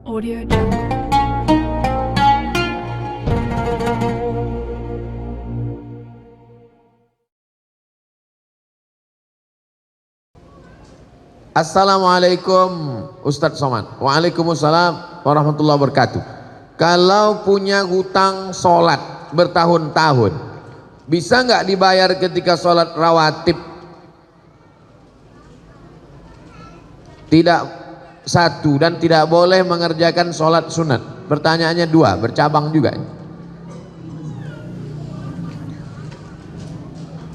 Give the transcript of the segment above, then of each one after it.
Audio Jungle. Assalamualaikum Ustadz Somad. Waalaikumsalam warahmatullahi wabarakatuh. Kalau punya hutang sholat bertahun-tahun, bisa nggak dibayar ketika sholat rawatib? Tidak satu, dan tidak boleh mengerjakan sholat sunat. Pertanyaannya dua, bercabang juga.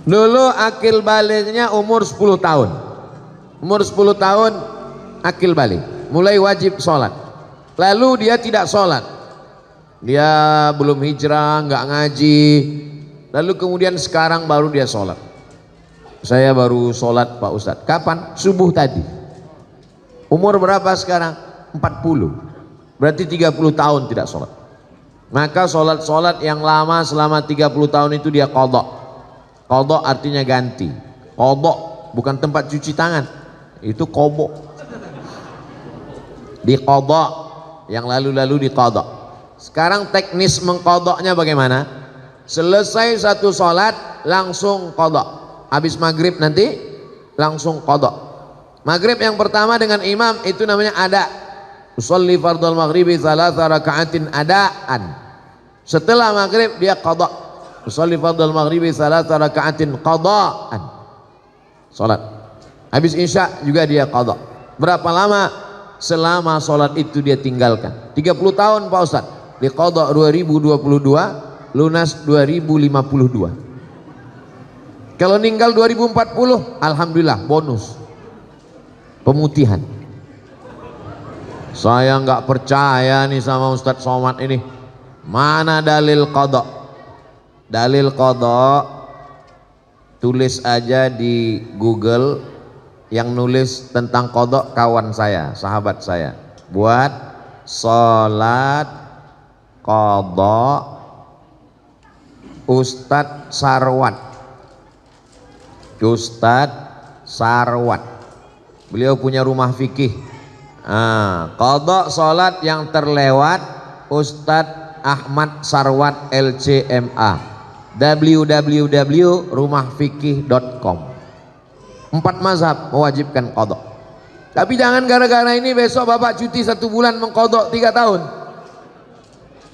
Dulu akil baliknya umur 10 tahun. Umur 10 tahun akil balik, mulai wajib sholat. Lalu dia tidak sholat, dia belum hijrah, nggak ngaji. Lalu kemudian sekarang baru dia sholat. Saya baru sholat Pak Ustadz. Kapan? Subuh tadi. Umur berapa sekarang? 40. Berarti 30 tahun tidak sholat. Maka sholat-sholat yang lama selama 30 tahun itu dia qadha. Qadha artinya ganti. Qadha bukan tempat cuci tangan, itu qadha. Di qadha, yang lalu-lalu di qadha. Sekarang teknis mengqadhanya bagaimana? Selesai satu sholat langsung qadha. Habis maghrib nanti langsung qadha. Maghrib yang pertama dengan imam itu namanya ada. Usolli fardal maghribi thalatha raka'atin adaan. Setelah maghrib dia qadha. Usolli fardal maghribi thalatha raka'atin qadaan. Salat. Habis isya juga dia qadha. Berapa lama? Selama sholat itu dia tinggalkan. 30 tahun Pak Ustaz. Di qadha 2022, lunas 2052. Kalau ninggal 2040, alhamdulillah bonus pemutihan. Saya nggak percaya nih sama Ustadz Somad ini. Mana dalil qadha? Dalil qadha tulis aja di Google. Yang nulis tentang qadha kawan saya, sahabat saya. Buat sholat qadha Ustadz Sarwat. Ustadz Sarwat. Beliau punya rumah fikih. Qadha sholat yang terlewat Ustadz Ahmad Sarwat LCMA. www.rumahfikih.com. 4 mazhab mewajibkan qadha. Tapi jangan gara-gara ini besok bapak cuti 1 bulan mengqadha 3 tahun.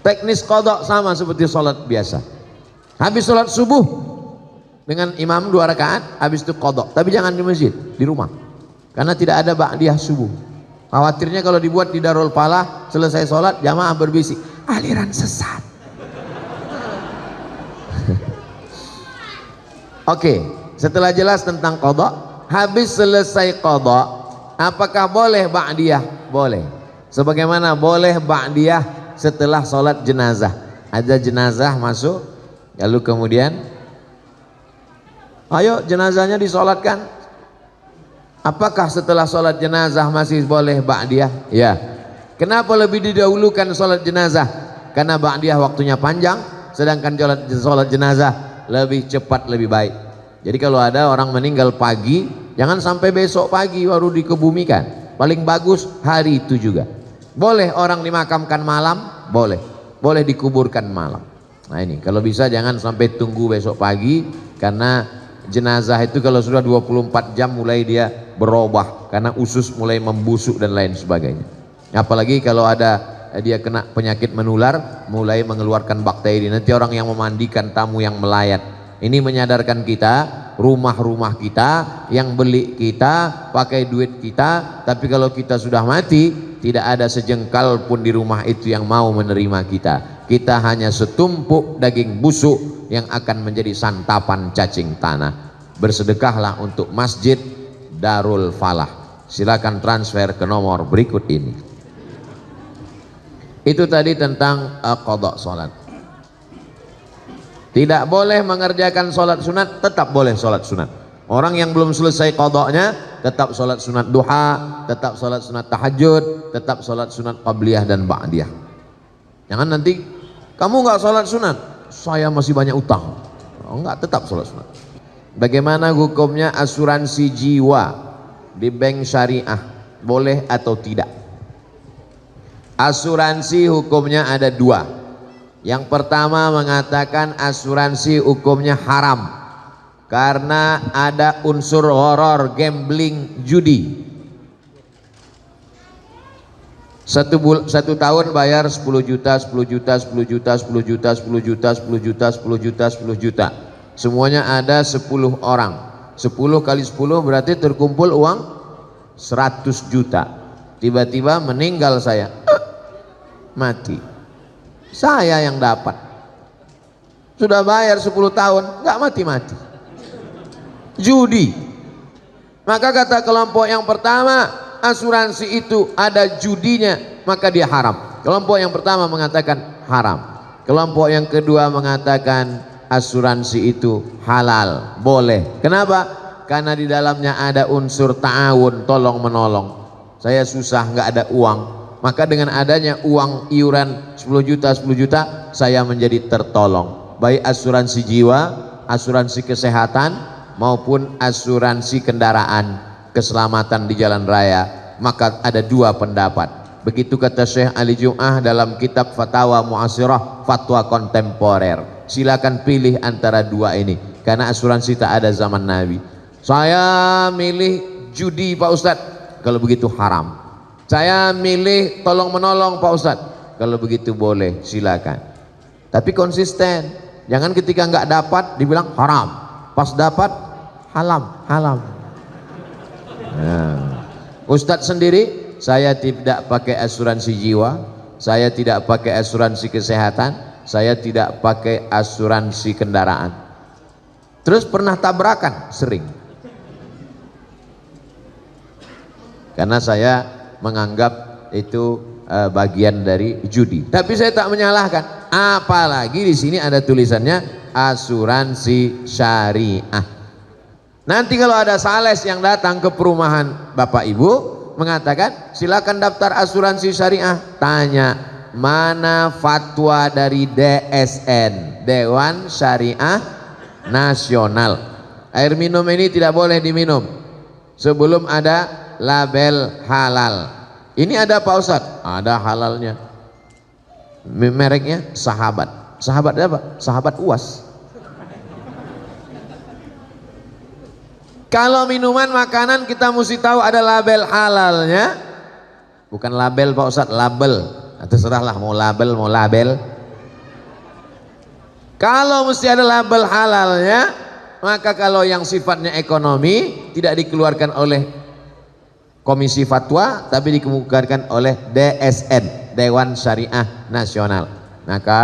Teknis qadha sama seperti sholat biasa. Habis sholat subuh dengan imam 2 rakaat, habis itu qadha. Tapi jangan di masjid, di rumah. Karena tidak ada ba'diyah subuh. Khawatirnya kalau dibuat di Darul Falah, selesai sholat jamaah berbisik, aliran sesat. Oke, setelah jelas tentang qadha, habis selesai qadha, apakah boleh ba'diyah? Boleh. Sebagaimana boleh ba'diyah setelah sholat jenazah. Ada jenazah masuk, lalu kemudian ayo jenazahnya disolatkan. Apakah setelah sholat jenazah masih boleh ba'diyah? Ya. Kenapa lebih didahulukan sholat jenazah? Karena ba'diyah waktunya panjang, sedangkan sholat jenazah lebih cepat, lebih baik. Jadi kalau ada orang meninggal pagi, jangan sampai besok pagi baru dikebumikan. Paling bagus hari itu juga. Boleh orang dimakamkan malam, boleh. Boleh dikuburkan malam. Nah ini, kalau bisa jangan sampai tunggu besok pagi, karena jenazah itu kalau sudah 24 jam mulai dia berubah, karena usus mulai membusuk dan lain sebagainya. Apalagi kalau ada dia kena penyakit menular, mulai mengeluarkan bakteri. Nanti orang yang memandikan tamu yang melayat. Ini menyadarkan kita, rumah-rumah kita, yang beli kita, pakai duit kita. Tapi kalau kita sudah mati, tidak ada sejengkal pun di rumah itu yang mau menerima kita. Kita hanya setumpuk daging busuk yang akan menjadi santapan cacing tanah. Bersedekahlah untuk Masjid Darul Falah. Silakan transfer ke nomor berikut ini. Itu tadi tentang qadha sholat. Tidak boleh mengerjakan sholat sunat, tetap boleh sholat sunat. Orang yang belum selesai qadhanya tetap sholat sunat duha, tetap sholat sunat tahajud, tetap sholat sunat qabliyah dan ba'diyah. Jangan nanti kamu nggak sholat sunat, saya masih banyak utang. Enggak, tetap sholat sunat. Bagaimana hukumnya asuransi jiwa di bank syariah, boleh atau tidak? Asuransi hukumnya ada dua. Yang pertama mengatakan asuransi hukumnya haram karena ada unsur horor, gambling, judi. Satu tahun bayar 10 juta, 10 juta, 10 juta, 10 juta, 10 juta, 10 juta, 10 juta, 10 juta. Semuanya ada 10 orang. 10 kali 10 berarti terkumpul uang 100 juta. Tiba-tiba meninggal saya. Mati. Saya yang dapat. Sudah bayar 10 tahun, nggak mati-mati. Judi. Maka kata kelompok yang pertama, asuransi itu ada judinya, maka dia haram. Kelompok yang pertama mengatakan haram. Kelompok yang kedua mengatakan asuransi itu halal, boleh. Kenapa? Karena di dalamnya ada unsur ta'awun, tolong menolong. Saya susah, nggak ada uang, maka dengan adanya uang iuran 10 juta 10 juta saya menjadi tertolong. Baik asuransi jiwa, asuransi kesehatan maupun asuransi kendaraan, keselamatan di jalan raya. Maka ada dua pendapat. Begitu kata Syekh Ali Jum'ah dalam kitab Fatawa Mu'asirah, fatwa kontemporer. Silakan pilih antara dua ini, karena asuransi tak ada zaman Nabi. Saya milih judi Pak Ustadz, kalau begitu haram. Saya milih tolong menolong Pak Ustadz, kalau begitu boleh, silakan. Tapi konsisten. Jangan ketika nggak dapat dibilang haram, pas dapat halam. Ustadz sendiri, saya tidak pakai asuransi jiwa, saya tidak pakai asuransi kesehatan, saya tidak pakai asuransi kendaraan. Terus pernah tabrakan? Sering. Karena saya menganggap itu bagian dari judi. Tapi saya tak menyalahkan. Apalagi di sini ada tulisannya asuransi syariah. Nanti kalau ada sales yang datang ke perumahan Bapak Ibu mengatakan silakan daftar asuransi syariah, tanya mana fatwa dari DSN, Dewan Syariah Nasional. Air minum ini tidak boleh diminum sebelum ada label halal. Ini ada Pak Ustadz? Ada halalnya. Mereknya Sahabat. Sahabat apa? Sahabat UAS. Kalau minuman makanan kita mesti tahu ada label halalnya. Bukan label Pak Ustadz, label. Terserahlah mau label mau label. Kalau mesti ada label halalnya, maka kalau yang sifatnya ekonomi tidak dikeluarkan oleh Komisi Fatwa, tapi dikeluarkan oleh DSN, Dewan Syariah Nasional. Maka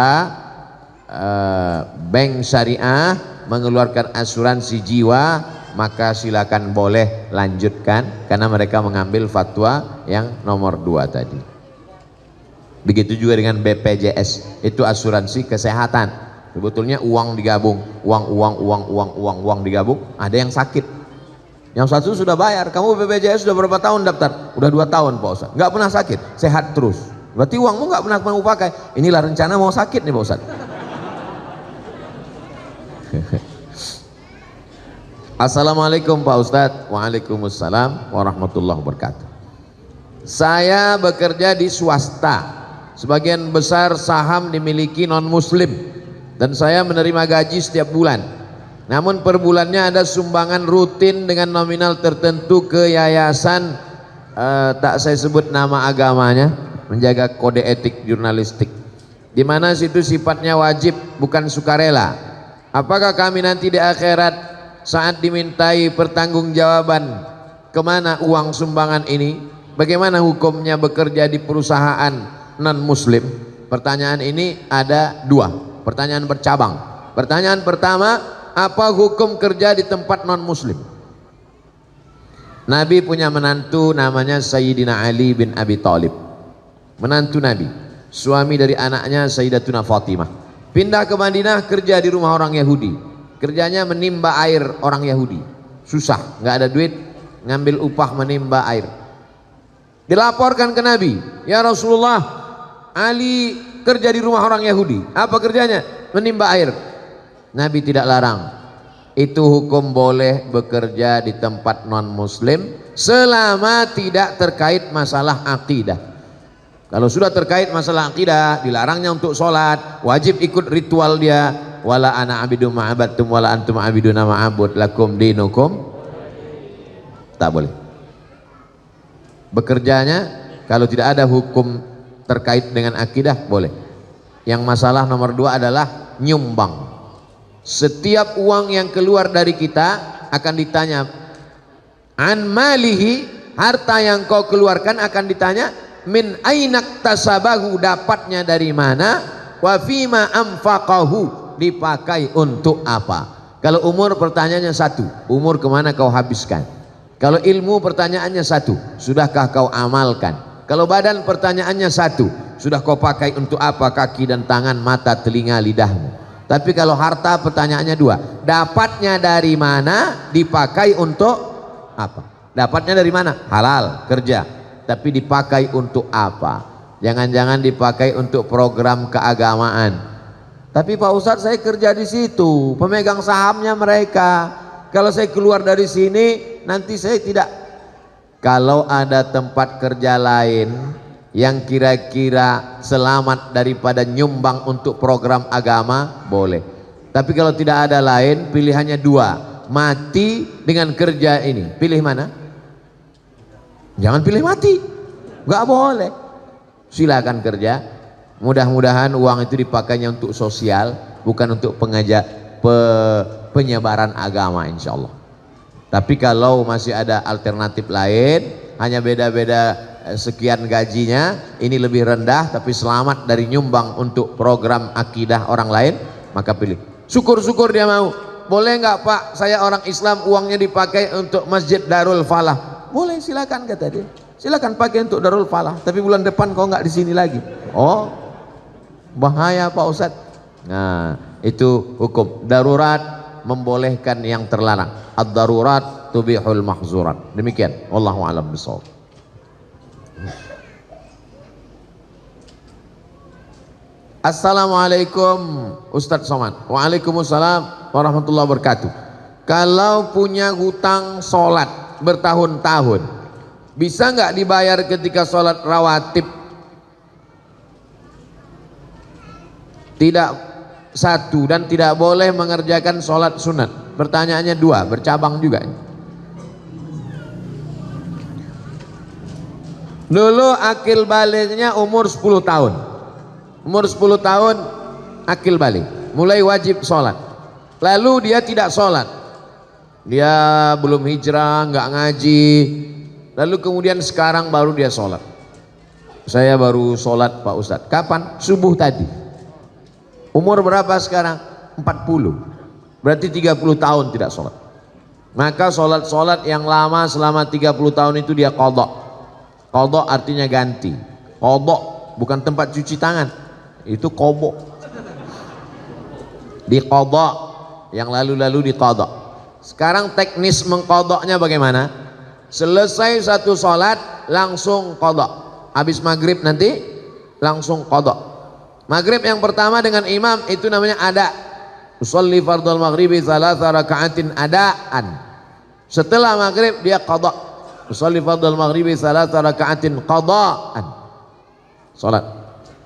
Bank Syariah mengeluarkan asuransi jiwa, maka silakan boleh lanjutkan karena mereka mengambil fatwa yang nomor 2 tadi. Begitu juga dengan BPJS, itu asuransi kesehatan. Sebetulnya uang digabung, uang digabung. Ada yang sakit, yang satu sudah bayar. Kamu BPJS sudah berapa tahun daftar? Udah 2 tahun Pak Ustadz, nggak pernah sakit, sehat terus. Berarti uangmu nggak pernah kamu pakai. Inilah rencana mau sakit nih Pak Ustadz. Assalamualaikum Pak Ustadz. Waalaikumsalam warahmatullahi wabarakatuh. Saya bekerja di swasta. Sebagian besar saham dimiliki non muslim dan saya menerima gaji setiap bulan. Namun per bulannya ada sumbangan rutin dengan nominal tertentu ke yayasan, tak saya sebut nama agamanya, menjaga kode etik jurnalistik, di mana situ sifatnya wajib bukan sukarela. Apakah kami nanti di akhirat saat dimintai pertanggungjawaban kemana uang sumbangan ini? Bagaimana hukumnya bekerja di perusahaan non muslim? Pertanyaan ini ada 2 pertanyaan bercabang. Pertanyaan pertama, apa hukum kerja di tempat non muslim? Nabi punya menantu namanya Sayyidina Ali bin Abi Thalib, menantu Nabi, suami dari anaknya Sayyidatuna Fatimah. Pindah ke Madinah kerja di rumah orang Yahudi. Kerjanya menimba air orang Yahudi. Susah, nggak ada duit, ngambil upah menimba air. Dilaporkan ke Nabi, ya Rasulullah, Ali kerja di rumah orang Yahudi. Apa kerjanya? Menimba air. Nabi tidak larang. Itu hukum boleh bekerja di tempat non muslim selama tidak terkait masalah akidah. Kalau sudah terkait masalah akidah, dilarangnya untuk sholat, wajib ikut ritual dia. Wala ana abidu ma'abadtum wala antum abiduna ma'abud lakum dinukum. Tak boleh. Bekerjanya kalau tidak ada hukum terkait dengan akidah boleh. Yang masalah nomor 2 adalah nyumbang. Setiap uang yang keluar dari kita akan ditanya an malihi, harta yang kau keluarkan akan ditanya min ainak tasabahu, dapatnya dari mana, wa fima anfaqahu, dipakai untuk apa. Kalau umur pertanyaannya 1, umur kemana kau habiskan. Kalau ilmu pertanyaannya 1, sudahkah kau amalkan. Kalau badan pertanyaannya 1, sudah kau pakai untuk apa kaki dan tangan, mata, telinga, lidahmu. Tapi kalau harta pertanyaannya 2, dapatnya dari mana, dipakai untuk apa. Dapatnya dari mana? Halal, kerja. Tapi dipakai untuk apa? Jangan-jangan dipakai untuk program keagamaan. Tapi Pak Ustadz, saya kerja di situ, pemegang sahamnya mereka. Kalau saya keluar dari sini, nanti saya tidak. Kalau ada tempat kerja lain yang kira-kira selamat daripada nyumbang untuk program agama, boleh. Tapi kalau tidak ada lain, pilihannya 2, mati dengan kerja ini. Pilih mana? Jangan pilih mati, nggak boleh. Silakan kerja. Mudah-mudahan uang itu dipakainya untuk sosial, bukan untuk penyebaran agama, insya Allah. Tapi kalau masih ada alternatif lain, hanya beda-beda sekian gajinya, ini lebih rendah tapi selamat dari nyumbang untuk program akidah orang lain, maka pilih. Syukur-syukur dia mau. Boleh nggak Pak, saya orang Islam, uangnya dipakai untuk Masjid Darul Falah. Boleh, silakan kata dia. Silakan pakai untuk Darul Falah, tapi bulan depan kau nggak di sini lagi. Oh, bahaya Pak Ustadz. Nah, itu hukum. Darurat membolehkan yang terlarang. Ad-darurat tubihul mahzurat. Demikian. Wallahu a'lam bishawab. Assalamualaikum Ustadz Somad. Waalaikumsalam warahmatullahi wabarakatuh. Kalau punya hutang sholat bertahun-tahun, bisa nggak dibayar ketika sholat rawatib? Tidak, 1, dan tidak boleh mengerjakan sholat sunat. Pertanyaannya 2, bercabang juga. Dulu akil baliknya umur 10 tahun. Umur 10 tahun akil balik, mulai wajib sholat. Lalu dia tidak sholat, dia belum hijrah, nggak ngaji. Lalu kemudian sekarang baru dia sholat. Saya baru sholat Pak Ustadz. Kapan? Subuh tadi. Umur berapa sekarang? 40. Berarti 30 tahun tidak sholat. Maka sholat-sholat yang lama selama 30 tahun itu dia qadha. Qadha artinya ganti. Qadha bukan tempat cuci tangan, itu qadha. Di qadha, yang lalu-lalu di qadha. Sekarang teknis mengqadhanya bagaimana? Selesai satu sholat langsung qadha. Habis maghrib nanti langsung qadha. Maghrib yang pertama dengan imam itu namanya ada. Usolli fardal maghribi thalatha raka'atin adaan. Setelah maghrib dia qadha. Usolli fardal maghribi thalatha raka'atin qadaan. Salat.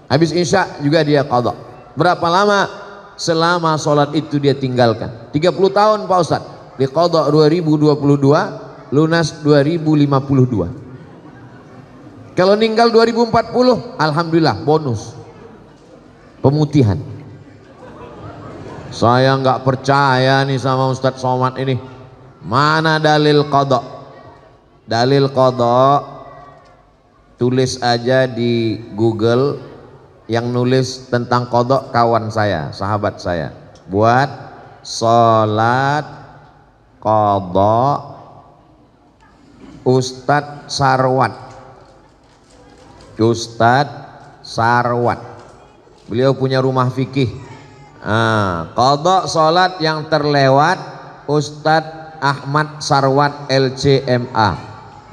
Habis isya juga dia qadha. Berapa lama? Selama salat itu dia tinggalkan. 30 tahun Pak Ustaz. Di qadha 2022, lunas 2052. Kalau meninggal 2040, alhamdulillah bonus. Pemutihan. Saya nggak percaya nih sama Ustadz Somad ini. Mana dalil qadha? Dalil qadha tulis aja di Google. Yang nulis tentang qadha kawan saya, sahabat saya. Buat salat qadha Ustadz Sarwat. Ustadz Sarwat. Beliau punya rumah fikih. Qadha salat yang terlewat Ustadz Ahmad Sarwat LCMA.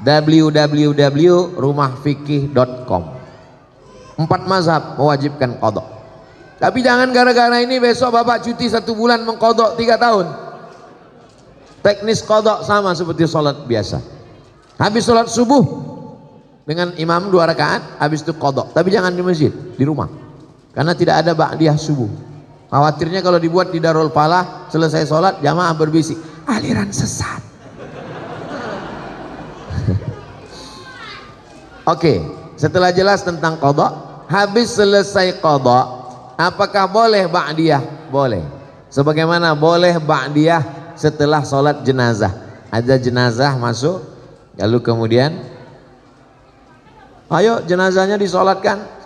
www.rumahfikih.com. 4 mazhab mewajibkan qadha. Tapi jangan gara-gara ini besok bapak cuti 1 bulan mengqadha 3 tahun. Teknis qadha sama seperti salat biasa. Habis salat subuh dengan imam 2 rakaat, habis itu qadha. Tapi jangan di masjid, di rumah. Karena tidak ada ba'diyah subuh. Khawatirnya kalau dibuat di Darul Falah, selesai sholat jamaah berbisik, aliran sesat. Oke, setelah jelas tentang qadha, habis selesai qadha, apakah boleh ba'diyah? Boleh. Sebagaimana boleh ba'diyah setelah sholat jenazah. Ada jenazah masuk, lalu kemudian ayo jenazahnya disolatkan.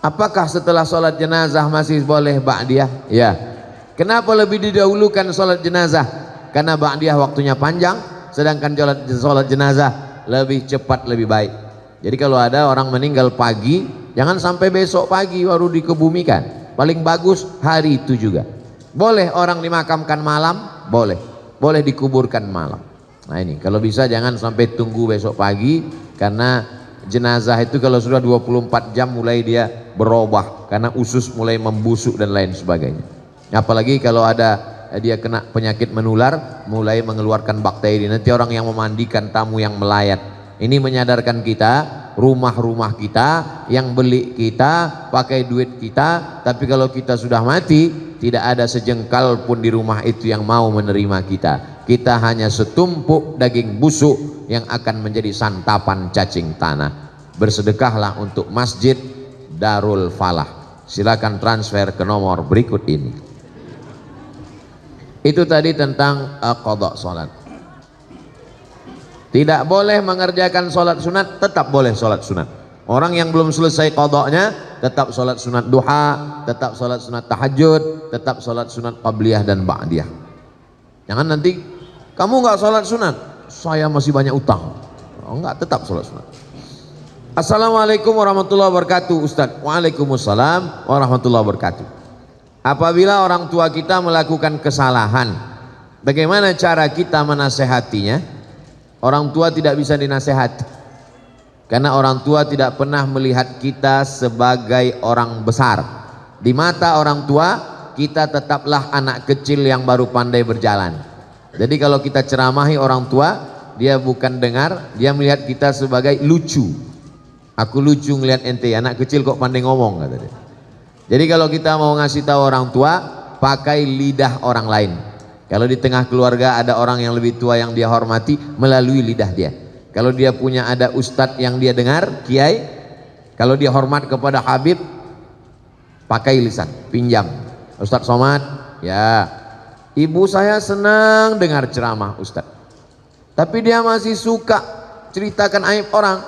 Apakah setelah sholat jenazah masih boleh ba'diyah? Ya. Kenapa lebih didahulukan sholat jenazah? Karena ba'diyah waktunya panjang, sedangkan sholat jenazah lebih cepat, lebih baik. Jadi kalau ada orang meninggal pagi, jangan sampai besok pagi baru dikebumikan. Paling bagus hari itu juga. Boleh orang dimakamkan malam, boleh. Boleh dikuburkan malam. Nah ini kalau bisa jangan sampai tunggu besok pagi, karena jenazah itu kalau sudah 24 jam mulai dia berubah karena usus mulai membusuk dan lain sebagainya. Apalagi kalau ada dia kena penyakit menular, mulai mengeluarkan bakteri, nanti orang yang memandikan tamu yang melayat. Ini menyadarkan kita, rumah-rumah kita yang beli kita, pakai duit kita, tapi kalau kita sudah mati, tidak ada sejengkal pun di rumah itu yang mau menerima kita. Kita hanya setumpuk daging busuk yang akan menjadi santapan cacing tanah. Bersedekahlah untuk Masjid Darul Falah. Silakan transfer ke nomor berikut ini. Itu tadi tentang qadha salat. Tidak boleh mengerjakan salat sunat, tetap boleh salat sunat. Orang yang belum selesai qadhanya tetap salat sunat duha, tetap salat sunat tahajud, tetap salat sunat qabliyah dan ba'diyah. Jangan nanti kamu enggak salat sunat, saya masih banyak utang. Oh, enggak, tetap salat sunat. Assalamualaikum warahmatullahi wabarakatuh, Ustaz. Waalaikumsalam warahmatullahi wabarakatuh. Apabila orang tua kita melakukan kesalahan, bagaimana cara kita menasehatinya? Orang tua tidak bisa dinasehati, karena orang tua tidak pernah melihat kita sebagai orang besar. Di mata orang tua, kita tetaplah anak kecil yang baru pandai berjalan. Jadi kalau kita ceramahi orang tua, dia bukan dengar, dia melihat kita sebagai lucu. Aku lucu ngelihat ente, anak kecil kok pandai ngomong, kata dia. Jadi kalau kita mau ngasih tahu orang tua, pakai lidah orang lain. Kalau di tengah keluarga ada orang yang lebih tua yang dia hormati, melalui lidah dia. Kalau dia punya ada ustadz yang dia dengar, kiai, kalau dia hormat kepada Habib, pakai lisan, pinjam. Ustadz Somad, ya, ibu saya senang dengar ceramah ustadz, tapi dia masih suka ceritakan aib orang.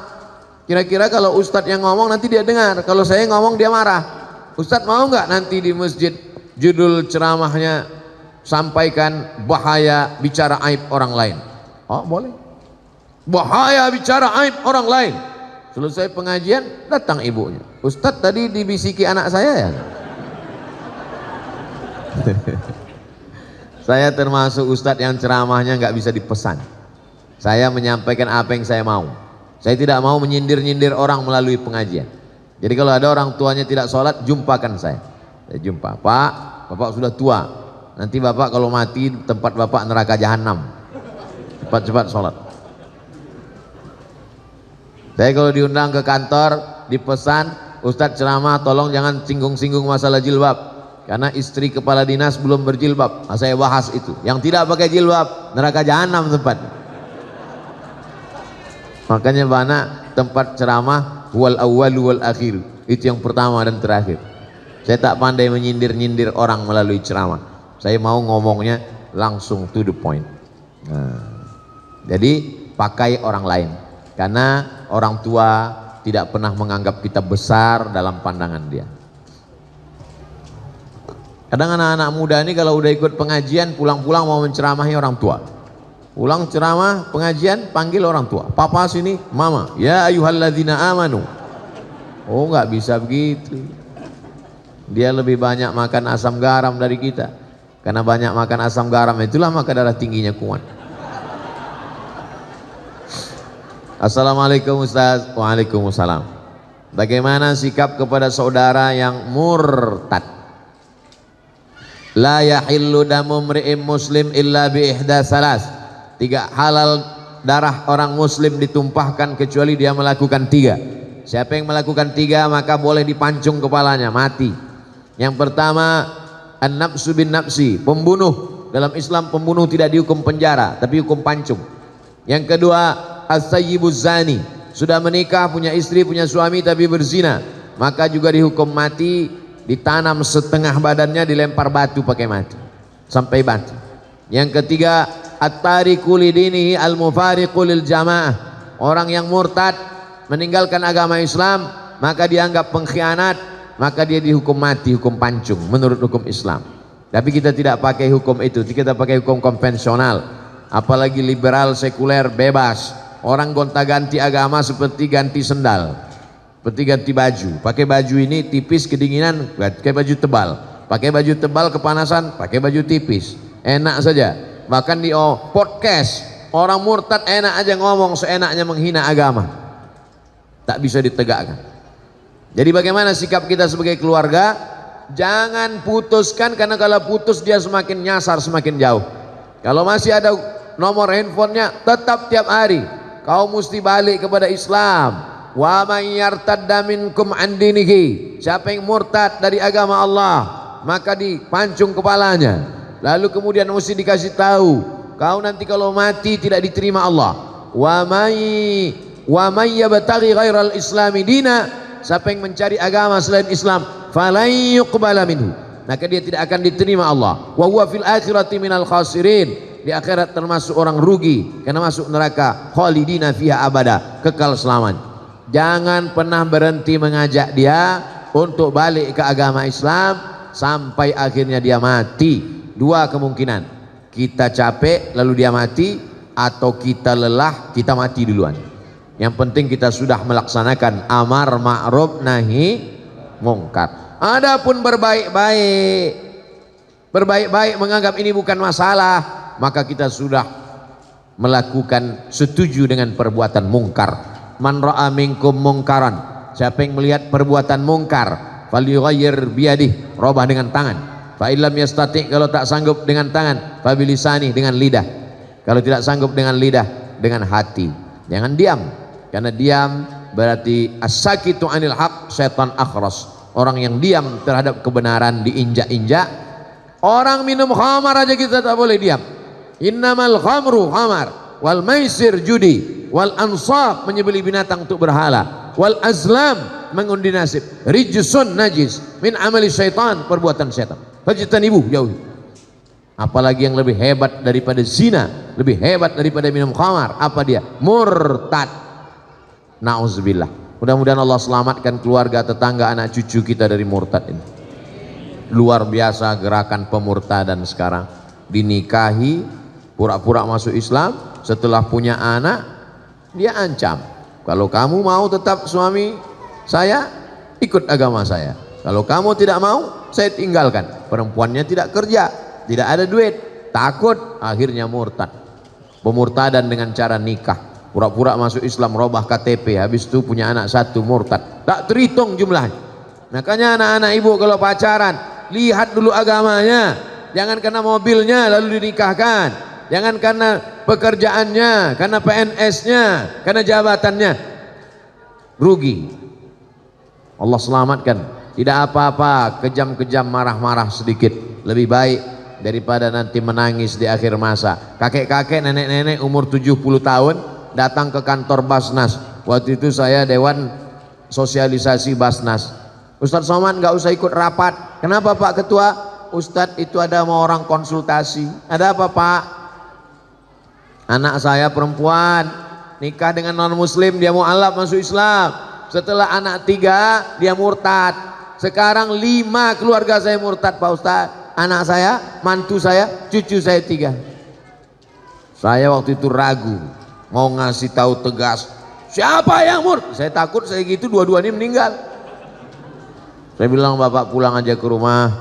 Kira-kira kalau ustadz yang ngomong nanti dia dengar, kalau saya ngomong dia marah. Ustadz mau nggak nanti di masjid judul ceramahnya sampaikan bahaya bicara aib orang lain? Oh boleh. Bahaya bicara aib orang lain. Selesai pengajian datang ibunya, Ustadz tadi dibisiki anak saya ya. Saya termasuk ustadz yang ceramahnya nggak bisa dipesan. Saya menyampaikan apa yang saya mau. Saya tidak mau menyindir-nyindir orang melalui pengajian. Jadi kalau ada orang tuanya tidak sholat, jumpakan saya. Saya jumpa, Pak, Bapak sudah tua. Nanti Bapak kalau mati tempat Bapak neraka jahanam. Cepat-cepat sholat. Saya kalau diundang ke kantor, dipesan, Ustadz ceramah tolong jangan singgung-singgung masalah jilbab, karena istri kepala dinas belum berjilbab. Nah, saya bahas itu. Yang tidak pakai jilbab neraka jahanam tempat. Makanya banyak tempat ceramah wal awwal wal akhir, itu yang pertama dan terakhir. Saya tak pandai menyindir-nyindir orang melalui ceramah. Saya mau ngomongnya langsung to the point. Nah, jadi pakai orang lain, karena orang tua tidak pernah menganggap kita besar dalam pandangan dia. Kadang anak-anak muda ini kalau udah ikut pengajian, pulang-pulang mau menceramahi orang tua. Pulang ceramah pengajian, panggil orang tua, papa sini, mama, ya ayyuhalladzina amanu. Oh nggak bisa begitu. Dia lebih banyak makan asam garam dari kita, karena banyak makan asam garam itulah maka darah tingginya kuat. Assalamualaikum Ustaz. Waalaikumsalam. Bagaimana sikap kepada saudara yang murtad? La yahillu damu mri'im muslim illa bi ihda salas. Tidak halal darah orang muslim ditumpahkan kecuali dia melakukan 3. Siapa yang melakukan 3 maka boleh dipancung kepalanya, mati. Yang pertama, an-nafsu bin nafsi, pembunuh. Dalam Islam pembunuh tidak dihukum penjara tapi hukum pancung. Yang kedua, as-sayyibuz zani, sudah menikah, punya istri, punya suami tapi berzina, maka juga dihukum mati, ditanam setengah badannya, dilempar batu pakai mati sampai mati. Yang ketiga, at-tariku lidinihi al-mufariqu lil jamaah, orang yang murtad meninggalkan agama Islam maka dianggap pengkhianat, maka dia dihukum mati, hukum pancung menurut hukum Islam. Tapi kita tidak pakai hukum itu, kita pakai hukum konvensional. Apalagi liberal sekuler bebas, orang gonta-ganti agama seperti ganti sendal, seperti ganti baju. Pakai baju ini tipis kedinginan, pakai baju tebal. Pakai baju tebal kepanasan, pakai baju tipis. Enak saja. Bahkan di podcast orang murtad enak aja ngomong, seenaknya menghina agama, tak bisa ditegakkan. Jadi bagaimana sikap kita sebagai keluarga? Jangan putuskan, karena kalau putus dia semakin nyasar, semakin jauh. Kalau masih ada nomor handphonenya, tetap tiap hari kau mesti balik kepada Islam. Wa may yartadda minkum an dinihi, siapa yang murtad dari agama Allah maka dipancung kepalanya. Lalu kemudian mesti dikasih tahu, kau nanti kalau mati tidak diterima Allah. Wa may yabtaghi ghairal islami dina, siapa yang mencari agama selain Islam, falan yuqbala minhu, maka dia tidak akan diterima Allah. Wa huwa fil akhirati minal khasirin, di akhirat termasuk orang rugi karena masuk neraka, khalidina fiha abada, kekal selamanya. Jangan pernah berhenti mengajak dia untuk balik ke agama Islam sampai akhirnya dia mati. 2 kemungkinan, kita capek lalu dia mati, atau kita lelah, kita mati duluan. Yang penting kita sudah melaksanakan amar ma'ruf nahi mungkar. Adapun berbaik-baik menganggap ini bukan masalah, maka kita sudah melakukan setuju dengan perbuatan mungkar. Man ra'a minkum mungkaran, siapa yang melihat perbuatan mungkar, falyughayyir biyadihi, robah dengan tangan. Fa illam yastati', kalau tak sanggup dengan tangan, fa bilisani, dengan lidah. Kalau tidak sanggup dengan lidah, dengan hati. Jangan diam, karena diam berarti as-sakitu 'anil haq syaitan akhras. Orang yang diam terhadap kebenaran diinjak-injak. Orang minum khamar aja kita tak boleh diam. Innamal khamru khamar, wal maisir judi, wal ansab menyembelih binatang untuk berhala, wal azlam mengundi nasib, rijsun najis min amali syaitan, perbuatan syaitan. Fajtanibuh, jauhi. Apalagi yang lebih hebat daripada zina, lebih hebat daripada minum khamar, apa dia? Murtad. Nauzubillah. Mudah-mudahan Allah selamatkan keluarga, tetangga, anak cucu kita dari murtad ini. Luar biasa gerakan pemurtadan sekarang. Dinikahi, pura-pura masuk Islam, setelah punya anak dia ancam, kalau kamu mau tetap suami saya, ikut agama saya. Kalau kamu tidak mau, saya tinggalkan. Perempuannya tidak kerja, tidak ada duit, takut, akhirnya murtad. Pemurtadan dengan cara nikah, pura-pura masuk Islam, robah KTP, habis itu punya anak 1, murtad, tak terhitung jumlahnya. Makanya anak-anak ibu kalau pacaran, lihat dulu agamanya. Jangan karena mobilnya lalu dinikahkan, jangan karena pekerjaannya, karena PNS-nya, karena jabatannya, rugi. Allah selamatkan. Tidak apa-apa kejam-kejam, marah-marah sedikit, lebih baik daripada nanti menangis di akhir masa. Kakek-kakek, nenek-nenek umur 70 tahun datang ke kantor Basnas. Waktu itu saya dewan sosialisasi Basnas. Ustadz Somad nggak usah ikut rapat. Kenapa Pak Ketua? Ustadz itu ada mau orang konsultasi. Ada apa Pak? Anak saya perempuan nikah dengan non muslim, dia mau alaf masuk Islam. Setelah anak 3 dia murtad. Sekarang 5 keluarga saya murtad Pak Ustadz. Anak saya, mantu saya, cucu saya 3. Saya waktu itu ragu, mau ngasih tahu tegas, siapa yang saya takut saya gitu dua-duanya meninggal. Saya bilang bapak pulang aja ke rumah,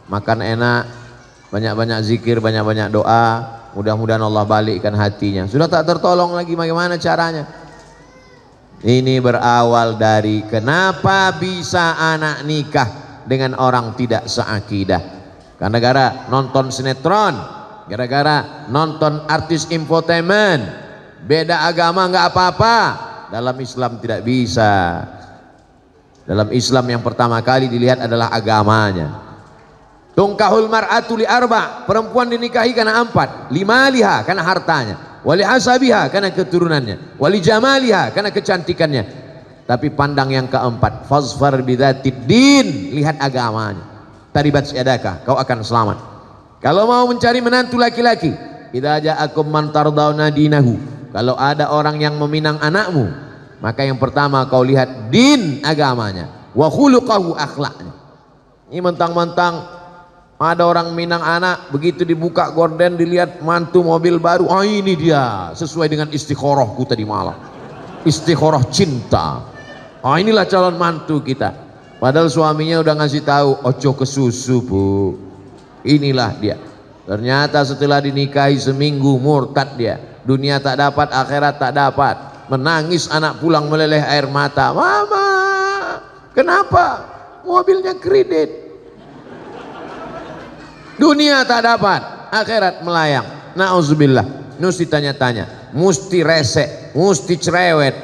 makan enak, banyak-banyak zikir, banyak-banyak doa, mudah-mudahan Allah balikkan hatinya. Sudah tak tertolong lagi, bagaimana caranya? Ini berawal dari kenapa bisa anak nikah dengan orang tidak seakidah, karena gara nonton sinetron, gara-gara nonton artis infotainment, Beda agama nggak apa-apa. Dalam Islam tidak bisa. Dalam Islam yang pertama kali dilihat adalah agamanya. Tungkahul mar'atu li arba, perempuan dinikahi karena 4. Limaliha karena hartanya, wali hasabiha karena keturunannya, wali jamaliha karena kecantikannya. Tapi pandang yang keempat, fazfar bidzatid din, lihat agamanya. Taribat yadaka, kau akan selamat. Kalau mau mencari menantu laki-laki, idza ja'akum man tardawna dinahu, kalau ada orang yang meminang anakmu, maka yang pertama kau lihat din, agamanya, wa khuluqahu, akhlaknya. Ini mentang-mentang ada orang minang anak, begitu dibuka gorden dilihat mantu mobil baru, oh ini dia sesuai dengan istikharahku tadi malam, istikharah cinta, oh inilah calon mantu kita. Padahal suaminya udah ngasih tahu, ojo ke susu bu, inilah dia. Ternyata setelah dinikahi seminggu murtad dia, dunia tak dapat, akhirat tak dapat, menangis anak pulang meleleh air mata. Mama, kenapa? Mobilnya kredit. Dunia tak dapat, akhirat melayang. Nauzubillah. Mesti tanya-tanya, mesti resek, mesti cerewet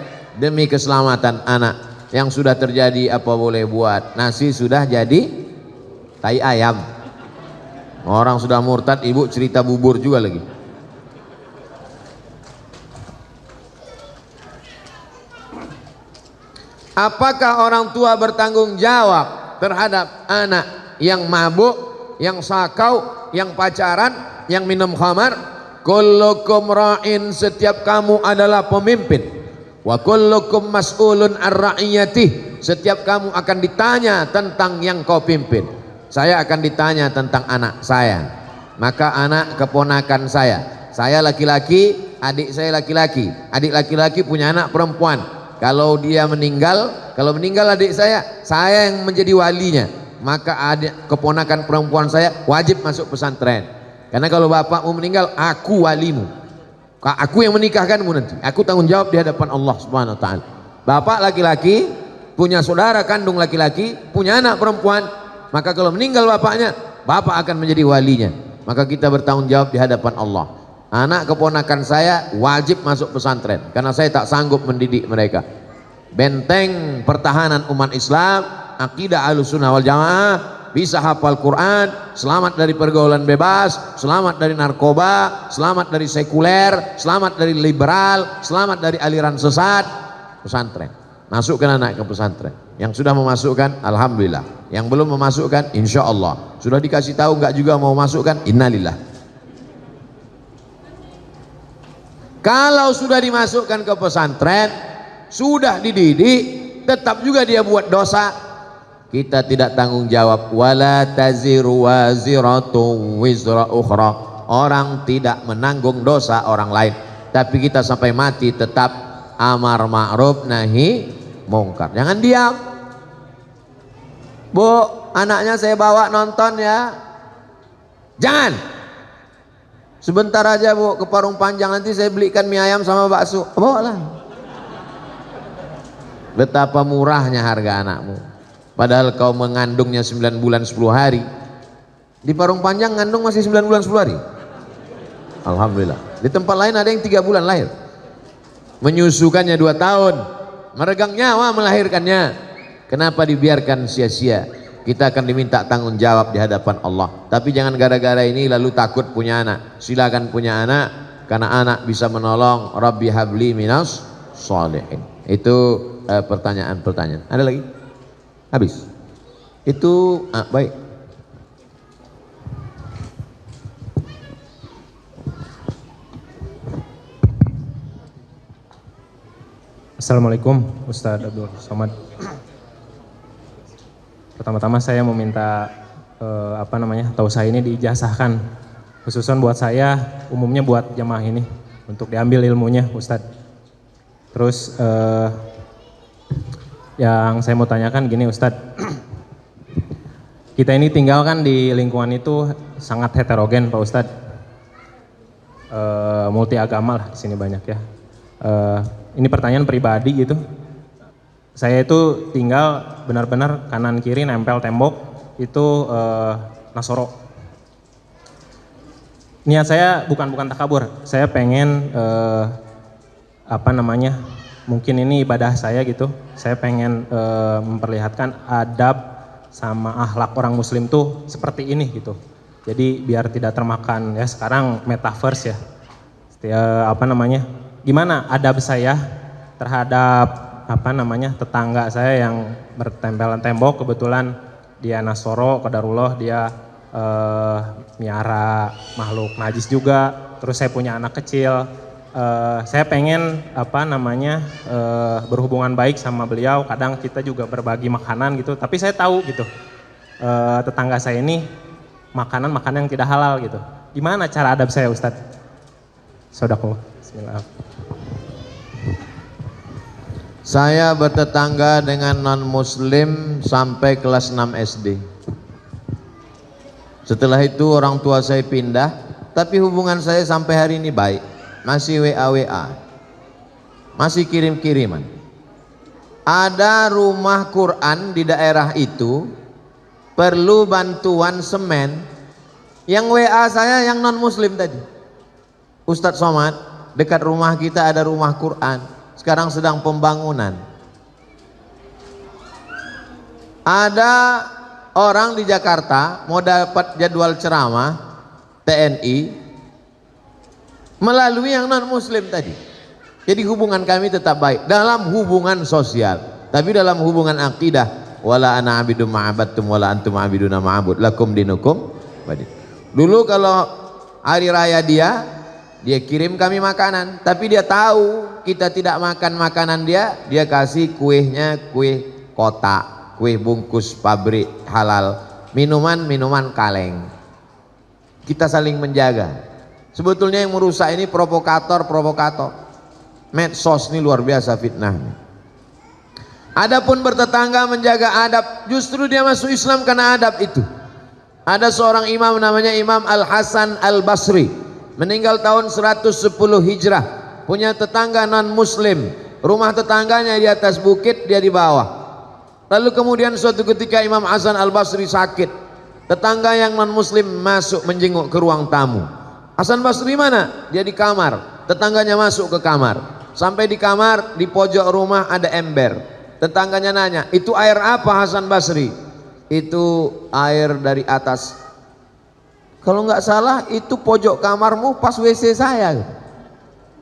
demi keselamatan anak. Yang sudah terjadi apa boleh buat, nasi sudah jadi tai ayam. Orang sudah murtad, ibu cerita bubur juga lagi. Apakah orang tua bertanggung jawab terhadap anak yang mabuk, yang sakau, yang pacaran, yang minum khamar? Kullukum ra'in, setiap kamu adalah pemimpin. Wa kullukum mas'ulun ar-ra'iyatih, setiap kamu akan ditanya tentang yang kau pimpin. Saya akan ditanya tentang anak saya. Maka anak keponakan saya laki-laki, adik saya laki-laki, adik laki-laki punya anak perempuan. Kalau dia meninggal, kalau meninggal adik saya yang menjadi walinya. Maka adik keponakan perempuan saya wajib masuk pesantren. Karena kalau bapakmu meninggal, aku walimu, aku yang menikahkanmu nanti, aku tanggung jawab di hadapan Allah Subhanahu wa taala. Bapak laki-laki punya saudara kandung laki-laki, punya anak perempuan, maka kalau meninggal bapaknya, bapak akan menjadi walinya. Maka kita bertanggung jawab di hadapan Allah. Anak keponakan saya wajib masuk pesantren karena saya tak sanggup mendidik mereka. Benteng pertahanan umat Islam, akidah Ahlussunnah wal Jamaah, bisa hafal Quran, selamat dari pergaulan bebas, selamat dari narkoba, selamat dari sekuler, selamat dari liberal, selamat dari aliran sesat. Pesantren, masukkan anak ke pesantren. Yang sudah memasukkan, alhamdulillah. Yang belum memasukkan, insya Allah. Sudah dikasih tahu nggak juga mau masukkan, innalillah. Kalau sudah dimasukkan ke pesantren, sudah dididik, tetap juga dia buat dosa, kita tidak tanggung jawab. Wala taziru waziratu wizra ukhra, orang tidak menanggung dosa orang lain. Tapi kita sampai mati tetap amar ma'ruf nahi mungkar. Jangan diam. Bu, anaknya saya bawa nonton ya. Jangan. Sebentar aja bu, ke Parung Panjang, nanti saya belikan mie ayam sama bakso. Bawa lah. Betapa murahnya harga anakmu. Padahal kau mengandungnya 9 bulan 10 hari. Di Parung Panjang ngandung masih 9 bulan 10 hari. Alhamdulillah. Di tempat lain ada yang 3 bulan lahir. Menyusukannya 2 tahun. Meregang nyawa melahirkannya. Kenapa dibiarkan sia-sia? Kita akan diminta tanggung jawab di hadapan Allah. Tapi jangan gara-gara ini lalu takut punya anak. Silakan punya anak, karena anak bisa menolong. Rabbi habli minas sholihin. Itu pertanyaan-pertanyaan. Ada lagi? Habis. Itu baik. Assalamualaikum Ustadz Abdul Somad. Pertama-tama saya meminta tausiah ini diijazahkan, khususan buat saya, umumnya buat jamaah ini, untuk diambil ilmunya Ustadz. Terus yang saya mau tanyakan gini Ustadz, kita ini tinggal kan di lingkungan itu sangat heterogen Pak Ustadz, multi agama lah di sini banyak ya. Ini pertanyaan pribadi gitu. Saya itu tinggal benar-benar kanan kiri nempel tembok itu Nasoro. Niat saya bukan takabur. Saya pengen apa namanya, mungkin ini ibadah saya gitu. Saya pengen memperlihatkan adab sama akhlak orang muslim tuh seperti ini gitu. Jadi biar tidak termakan ya sekarang metaverse ya. Apa namanya? Gimana adab saya terhadap apa namanya tetangga saya yang bertempelan tembok, kebetulan dia Nasoro, qadarullah dia miara makhluk najis juga. Terus saya punya anak kecil, saya pengen apa namanya berhubungan baik sama beliau. Kadang kita juga berbagi makanan gitu, tapi saya tahu gitu tetangga saya ini makanan yang tidak halal gitu. Gimana cara adab saya, Ustadz? Sodako. Bismillah. Saya bertetangga dengan non muslim sampai kelas 6 SD. Setelah itu orang tua saya pindah, tapi hubungan saya sampai hari ini baik. Masih WA, masih kirim-kiriman. Ada rumah Quran di daerah itu perlu bantuan semen. Yang WA saya yang non muslim tadi, Ustadz Somad, dekat rumah kita ada rumah Quran, sekarang sedang pembangunan. Ada orang di Jakarta mau dapat jadwal ceramah TNI melalui yang non muslim tadi. Jadi hubungan kami tetap baik dalam hubungan sosial, tapi dalam hubungan akidah, wala ana abidum ma'abadtum wala antum abiduna ma'abud lakum dinukum wadi. Dulu kalau hari raya dia kirim kami makanan, tapi dia tahu kita tidak makan makanan dia kasih kuehnya kue kotak, kue bungkus pabrik halal, minuman kaleng. Kita saling menjaga. Sebetulnya yang merusak ini provokator. Medsos ini luar biasa fitnahnya. Adapun bertetangga menjaga adab, justru dia masuk Islam karena adab itu. Ada seorang imam namanya Imam Al-Hasan Al-Basri, meninggal tahun 110 Hijrah, punya tetangga non muslim. Rumah tetangganya di atas bukit, dia di bawah. Lalu kemudian suatu ketika Imam Hasan Al-Basri sakit. Tetangga yang non muslim masuk menjenguk ke ruang tamu. Hasan Basri mana? Dia di kamar. Tetangganya masuk ke kamar. Sampai di kamar, di pojok rumah ada ember. Tetangganya nanya, itu air apa Hasan Basri? Itu air dari atas. Kalau nggak salah itu pojok kamarmu pas WC saya.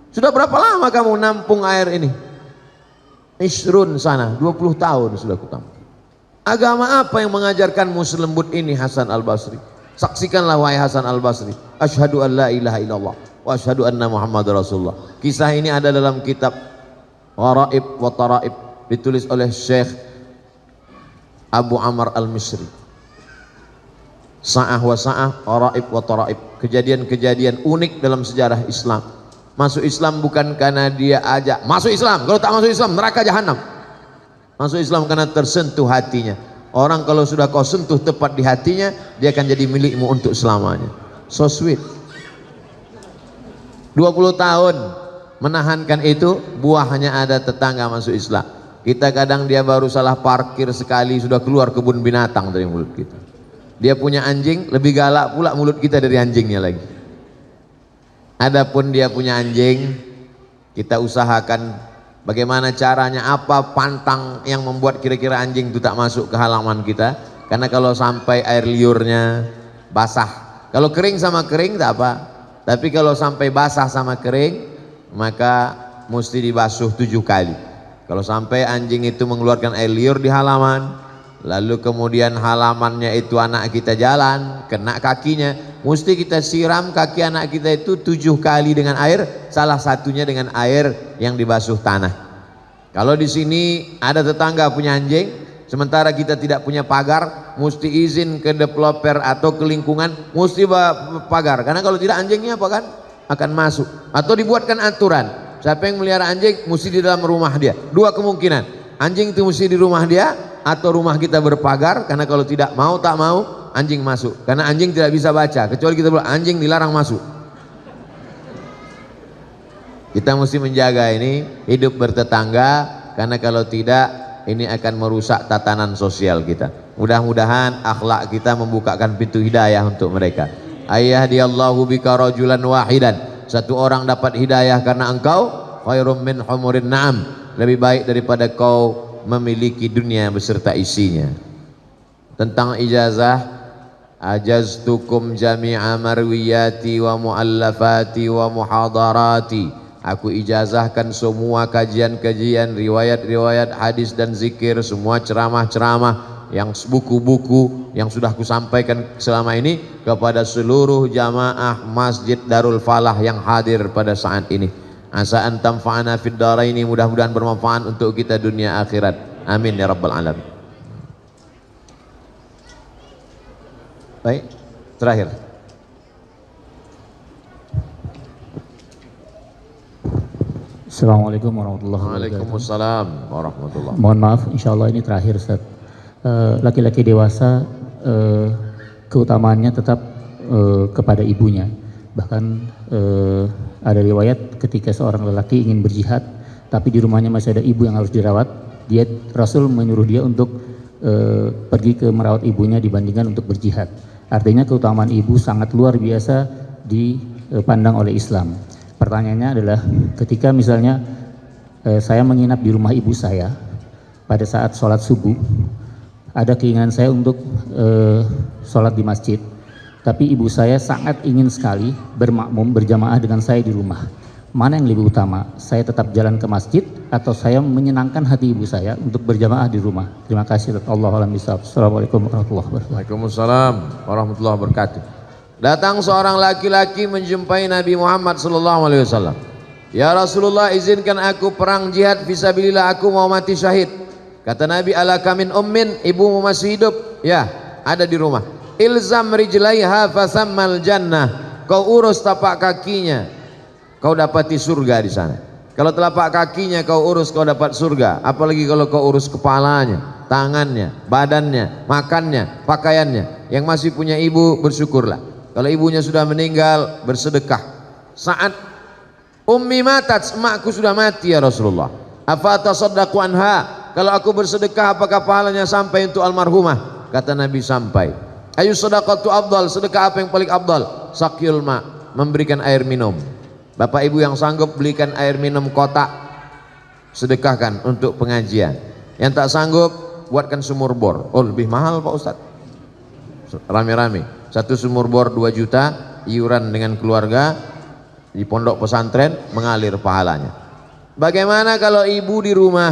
Sudah berapa lama kamu nampung air ini? Isrun sana, 20 tahun sudah kutampung. Agama apa yang mengajarkanmu selembut ini Hasan Al-Basri? Saksikanlah wahai Hasan Al-Basri. Asyhadu an la ilaha illallah wa asyhadu anna Muhammad Rasulullah. Kisah ini ada dalam kitab Gharaib wa Taraib, ditulis oleh Syekh Abu Amr Al-Misri. Sa'ah wa sa'ah, Gharaib wa Taraib, kejadian-kejadian unik dalam sejarah Islam. Masuk Islam bukan karena dia ajak masuk Islam, kalau tak masuk Islam neraka jahanam. Masuk Islam karena tersentuh hatinya. Orang kalau sudah kau sentuh tepat di hatinya, dia akan jadi milikmu untuk selamanya. So sweet. 20 tahun menahankan itu, buahnya ada tetangga masuk Islam. Kita kadang dia baru salah parkir sekali sudah keluar kebun binatang dari mulut kita. Dia punya anjing, lebih galak pula mulut kita dari anjingnya lagi. Adapun dia punya anjing, kita usahakan bagaimana caranya, apa pantang yang membuat kira-kira anjing itu tak masuk ke halaman kita. Karena kalau sampai air liurnya basah, kalau kering sama kering tak apa, tapi kalau sampai basah sama kering maka mesti dibasuh 7 kali. Kalau sampai anjing itu mengeluarkan air liur di halaman, lalu kemudian halamannya itu anak kita jalan, kena kakinya, mesti kita siram kaki anak kita itu 7 kali dengan air, salah satunya dengan air yang dibasuh tanah. Kalau di sini ada tetangga punya anjing, sementara kita tidak punya pagar, mesti izin ke developer atau ke lingkungan, mesti pagar, karena kalau tidak anjingnya apa kan akan masuk. Atau dibuatkan aturan, siapa yang melihara anjing mesti di dalam rumah dia. 2 kemungkinan, anjing itu mesti di rumah dia atau rumah kita berpagar, karena kalau tidak mau tak mau anjing masuk, karena anjing tidak bisa baca kecuali kita bilang anjing dilarang masuk. Kita mesti menjaga ini hidup bertetangga, karena kalau tidak ini akan merusak tatanan sosial kita. Mudah-mudahan akhlak kita membukakan pintu hidayah untuk mereka. Ayahdiyallahu bika rajulan wahidan, satu orang dapat hidayah karena engkau, khairum min humurin na'am, lebih baik daripada kau memiliki dunia beserta isinya. Tentang ijazah, ajaztukum jami'a marwiyati wa muallafati wa muhadarati, aku ijazahkan semua kajian-kajian, riwayat-riwayat hadis dan zikir, semua ceramah-ceramah, yang buku-buku yang sudah kusampaikan selama ini kepada seluruh jamaah Masjid Darul Falah yang hadir pada saat ini. Asa an tanfa'ana fid dharaini, mudah-mudahan bermanfaat untuk kita dunia akhirat. Amin ya rabbal alamin. Baik, terakhir. Assalamualaikum warahmatullahi wabarakatuh. Waalaikumsalam warahmatullahi. Mohon maaf, insya Allah ini terakhir Ustaz. Laki-laki dewasa keutamaannya tetap kepada ibunya. Bahkan ada riwayat ketika seorang lelaki ingin berjihad, tapi di rumahnya masih ada ibu yang harus dirawat, Rasul menyuruh dia untuk pergi ke merawat ibunya dibandingkan untuk berjihad. Artinya keutamaan ibu sangat luar biasa dipandang oleh Islam. Pertanyaannya adalah ketika misalnya saya menginap di rumah ibu saya pada saat sholat subuh, ada keinginan saya untuk sholat di masjid, tapi ibu saya sangat ingin sekali bermakmum berjamaah dengan saya di rumah. Mana yang lebih utama? Saya tetap jalan ke masjid atau saya menyenangkan hati ibu saya untuk berjamaah di rumah? Terima kasih. Allahu a'lam bishawab. Assalamualaikum warahmatullahi wabarakatuh. Waalaikumsalam warahmatullahi wabarakatuh. Datang seorang laki-laki menjumpai Nabi Muhammad SAW. Ya Rasulullah, izinkan aku perang jihad fisabilillah, aku mau mati syahid. Kata Nabi, alaka min ummin, ibumu masih hidup? Ya, ada di rumah. Ilzam rijlaiha fasammal jannah, kau urus tapak kakinya, kau dapati surga di sana. Kalau telapak kakinya kau urus, kau dapat surga. Apalagi kalau kau urus kepalanya, tangannya, badannya, makannya, pakaiannya. Yang masih punya ibu, bersyukurlah. Kalau ibunya sudah meninggal, bersedekah. Saat ummi matat, emakku sudah mati ya Rasulullah, afa tasaddaqu anha, kalau aku bersedekah apakah pahalanya sampai untuk almarhumah? Kata Nabi, sampai. Ayu sadaqatu afdal, sedekah apa yang paling afdal? Sakyul ma, memberikan air minum. Bapak ibu yang sanggup belikan air minum kotak, sedekahkan untuk pengajian. Yang tak sanggup, buatkan sumur bor. Oh, lebih mahal Pak Ustadz. Rame-rame, satu sumur bor 2 juta, iuran dengan keluarga di pondok pesantren, mengalir pahalanya. Bagaimana kalau ibu di rumah,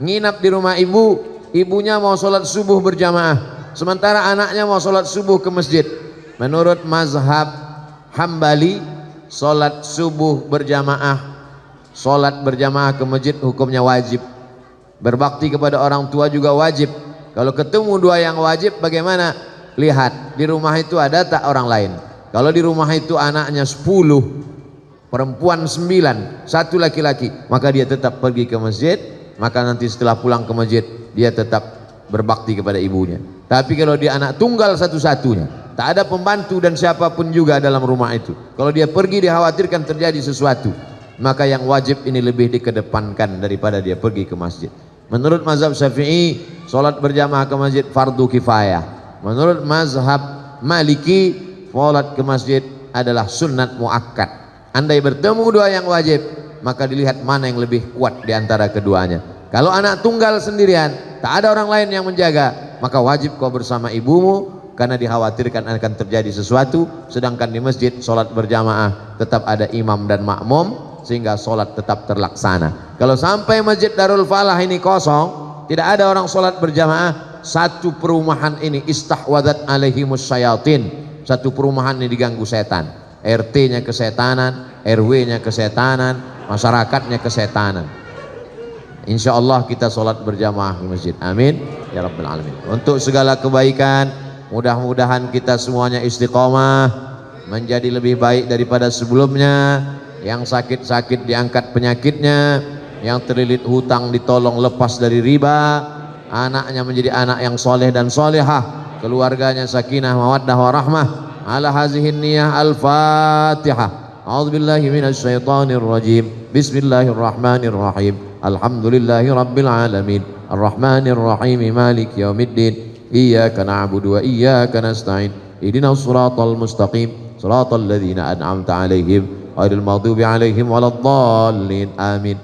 nginap di rumah ibu, ibunya mau sholat subuh berjamaah, sementara anaknya mau sholat subuh ke masjid? Menurut mazhab Hambali, sholat subuh berjamaah, sholat berjamaah ke masjid hukumnya wajib. Berbakti kepada orang tua juga wajib. Kalau ketemu dua yang wajib, bagaimana? Lihat, di rumah itu ada tak orang lain? Kalau di rumah itu anaknya 10, perempuan 9, 1 laki-laki, maka dia tetap pergi ke masjid. Maka nanti setelah pulang ke masjid, dia tetap berbakti kepada ibunya. Tapi kalau dia anak tunggal satu-satunya, tak ada pembantu dan siapapun juga dalam rumah itu, kalau dia pergi dikhawatirkan terjadi sesuatu, maka yang wajib ini lebih dikedepankan daripada dia pergi ke masjid. Menurut mazhab Syafi'i, sholat berjamaah ke masjid fardu kifayah. Menurut mazhab Maliki, sholat ke masjid adalah sunnat muakkad. Andai bertemu dua yang wajib, maka dilihat mana yang lebih kuat di antara keduanya. Kalau anak tunggal sendirian, tak ada orang lain yang menjaga, maka wajib kau bersama ibumu, karena dikhawatirkan akan terjadi sesuatu. Sedangkan di masjid sholat berjamaah tetap ada imam dan makmum, sehingga sholat tetap terlaksana. Kalau sampai Masjid Darul Falah ini kosong, tidak ada orang sholat berjamaah, satu perumahan ini istahwadat alaihimus syayatin, satu perumahan ini diganggu setan. RT-nya kesetanan, RW-nya kesetanan, masyarakatnya kesetanan. Insya Allah kita sholat berjamaah di masjid. Amin ya rabbal alamin. Untuk segala kebaikan, mudah-mudahan kita semuanya istiqomah, menjadi lebih baik daripada sebelumnya. Yang sakit-sakit diangkat penyakitnya, yang terlilit hutang ditolong lepas dari riba, anaknya menjadi anak yang soleh dan solehah, keluarganya sakinah mawaddah warahmah. Ala hazihin niyah, al-fatihah. A'udzubillahi minasyaitonir rajim. Bismillahirrahmanirrahim. Alhamdulillahi rabbil alamin. Arrahmanir rahim, maliki yaumiddin. Iyyaka na'budu wa iyyaka nasta'in. Ihdinas siratal mustaqim, siratal ladzina an'amta 'alaihim ghairil maghdubi alaihim waladdallin. Amin.